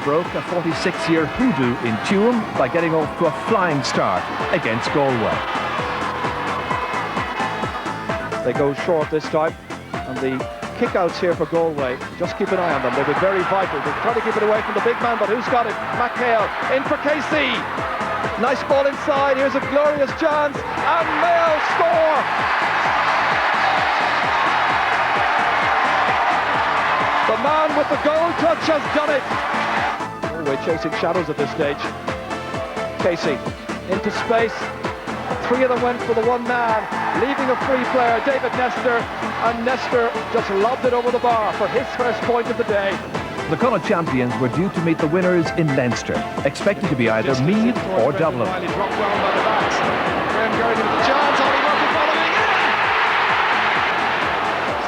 broke a 46-year hoodoo in Tuam by getting off to a flying start against Galway. They go short this time, and the kick-outs here for Galway, just keep an eye on them. They'll be very vital. They try to keep it away from the big man, but who's got it? McHale in for Casey. Nice ball inside. Here's a glorious chance, and Mayo score. The man with the goal touch has done it. Galway chasing shadows at this stage. Casey into space. Three of them went for the one man, leaving a free player, David Nestor, and Nestor just lobbed it over the bar for his first point of the day. The Connacht champions were due to meet the winners in Leinster, expected to be either Meath or Dublin. Graham Kerry with the chance, Ollie Murphy following in.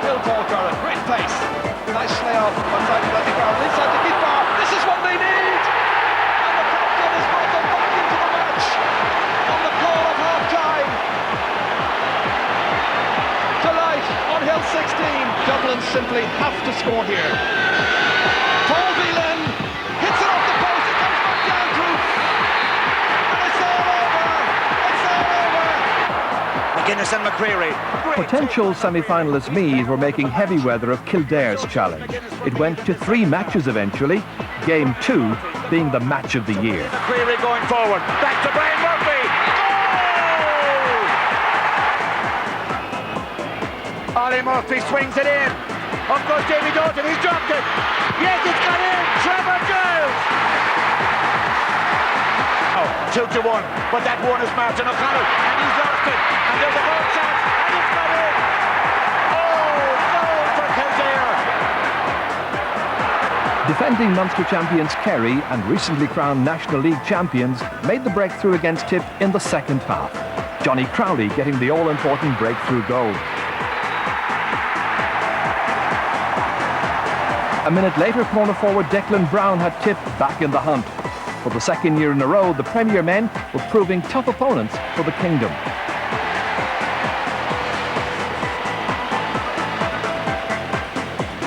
Still Paul Curran, great pace. Nice layoff outside the left bar, inside the keeper. This is what they need. And the captain has brought them back into the match on the call of half-time. Tonight on Hill 16, Dublin simply have to score here. Paul Whelan hits it off the post, it comes back down through, and it's all over. It's all over. McGuinness and McCreary. Potential semi-finalists Meath were making heavy weather of Kildare's challenge. It went to 3 matches eventually, Game 2 being the match of the year. McCreary going forward, back to Brian Murphy. Goal! Ollie Murphy swings it in. Up goes Davy Dalton, he's dropped it. Yes, it's got in. Trevor Giles. Oh, 2-1, but that one is Martin O'Connell, and he's lost it. And there's a goal chance, and it's got in. Oh, goal for Kildare. Defending Munster champions Kerry and recently crowned National League champions made the breakthrough against Tip in the second half. Johnny Crowley getting the all-important breakthrough goal. A minute later, corner forward Declan Brown had Tip back in the hunt. For the second year in a row, the Premier men were proving tough opponents for the Kingdom.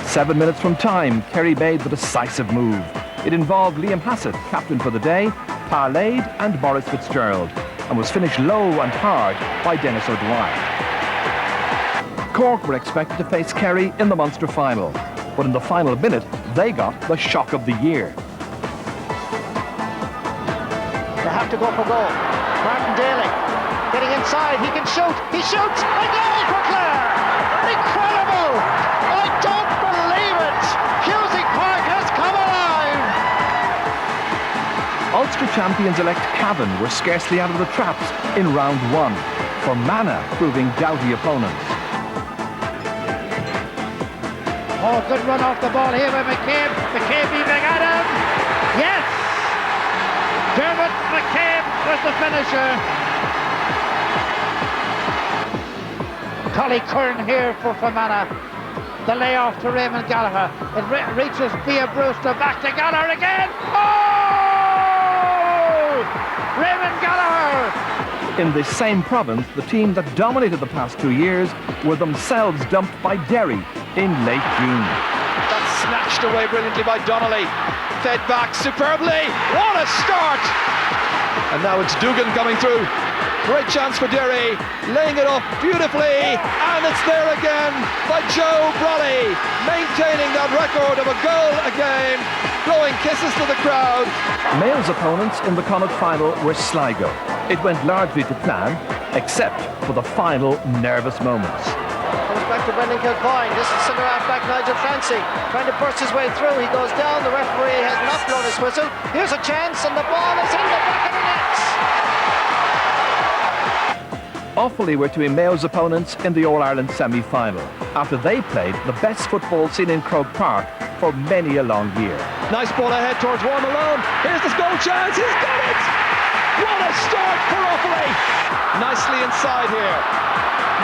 Seven minutes from time, Kerry made the decisive move. It involved Liam Hassett, captain for the day, parlayed and Maurice Fitzgerald, and was finished low and hard by Dennis O'Dwyer. Cork were expected to face Kerry in the Munster final, but in the final minute, they got the shock of the year. They have to go for goal. Martin Daly getting inside, he can shoot, he shoots, a goal for Clare! Incredible! I don't believe it! Cusick Park has come alive! Ulster champions-elect Cavan were scarcely out of the traps in round 1, for Mana proving doughty opponents. Oh, good run off the ball here by McCabe. McCabe beating Adam. Yes! Dermot McCabe was the finisher. Collie Curran here for Fermanagh. The layoff to Raymond Gallagher. It reaches via Brewster, back to Gallagher again. Oh! Raymond Gallagher! In this same province, the team that dominated the past 2 years were themselves dumped by Derry in late June. That's snatched away brilliantly by Donnelly. Fed back superbly. What a start! And now it's Dugan coming through. Great chance for Derry. Laying it up beautifully. And it's there again by Joe Brolly. Maintaining that record of a goal a game. Blowing kisses to the crowd. Mayo's opponents in the Connacht final were Sligo. It went largely to plan, except for the final nervous moments. Comes back to Brendan Kilcoyne. This is centre half back Nigel Clancy trying to burst his way through. He goes down. The referee has not blown his whistle. Here's a chance, and the ball is in the back of the net. Offaly were to be Mayo's opponents in the All-Ireland semi-final, after they played the best football seen in Croke Park for many a long year. Nice ball ahead towards Warren Malone. Here's the goal chance. He's got it! What a start for Offaly! Nicely inside here.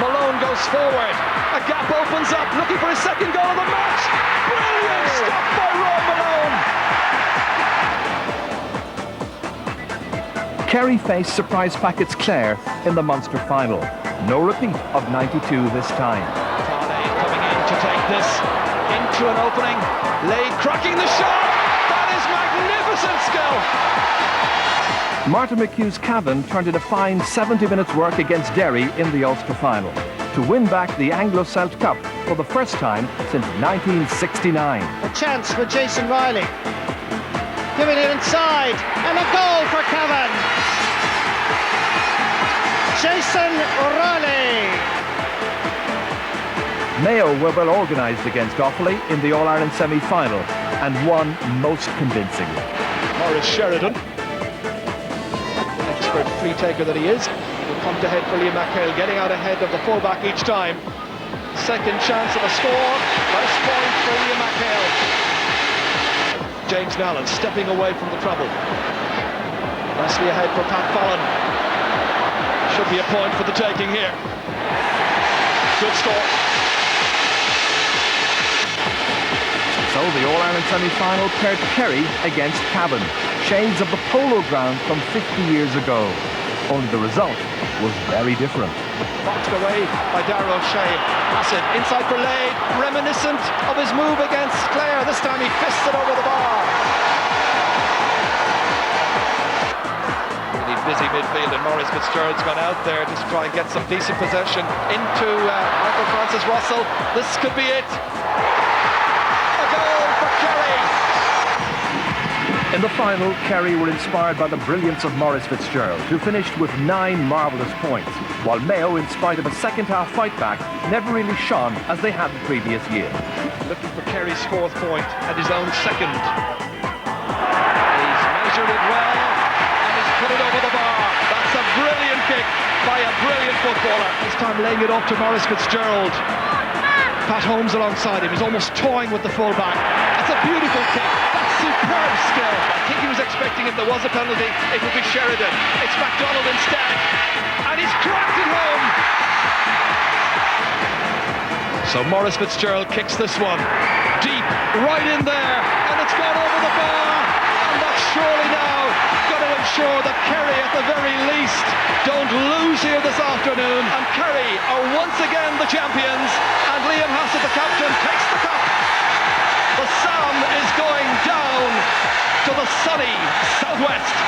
Malone goes forward. A gap opens up, looking for his second goal of the match. Brilliant stuff by Roy Malone. Kerry faced surprise packets Clare in the Munster final. No repeat of 92 this time. Tane coming in to take this into an opening. Lade cracking the shot. That is magnificent. Martin McHugh's Cavan turned in a fine 70 minutes work against Derry in the Ulster final to win back the Anglo-Celt Cup for the first time since 1969. A chance for Jason Riley. Giving it inside, and a goal for Cavan. Jason Riley. Mayo were well organised against Offaly in the All-Ireland semi-final and won most convincingly. Maurice Sheridan, expert free taker that he is, will come to head for Liam McHale, getting out ahead of the fullback each time. Second chance of a score, first point for Liam McHale. James Nallen stepping away from the trouble. Nicely ahead for Pat Fallon. Should be a point for the taking here. Good score. So the All-Ireland semi-final paired Kerry against Cavan, shades of the polo ground from 50 years ago. Only the result was very different. Boxed away by Darragh O'Shea. Hassett inside for Lade, reminiscent of his move against Clare. This time he fists it over the bar. Really busy midfield, and Maurice Fitzgerald's gone out there to try and get some decent possession into Michael Francis Russell. This could be it. A goal for Kerry. In the final, Kerry were inspired by the brilliance of Maurice Fitzgerald, who finished with 9 marvellous points, while Mayo, in spite of a second-half fight-back, never really shone as they had the previous year. Looking for Kerry's 4th point and his own 2nd. He's measured it well and he's put it over the bar. That's a brilliant kick by a brilliant footballer. This time laying it off to Maurice Fitzgerald. Pat Holmes alongside him. He's almost toying with the fullback. That's a beautiful kick. That's superb skill. I think he was expecting if there was a penalty, it would be Sheridan. It's MacDonald instead. And he's cracked it home. So Maurice Fitzgerald kicks this one deep, right in there, and it's gone over the bar. And that's surely now going to ensure that Kerry, at the very least, don't lose here this afternoon. And Kerry are once again the champions, and Liam Hassett, the captain, takes the cup. The sun is going down to the sunny southwest.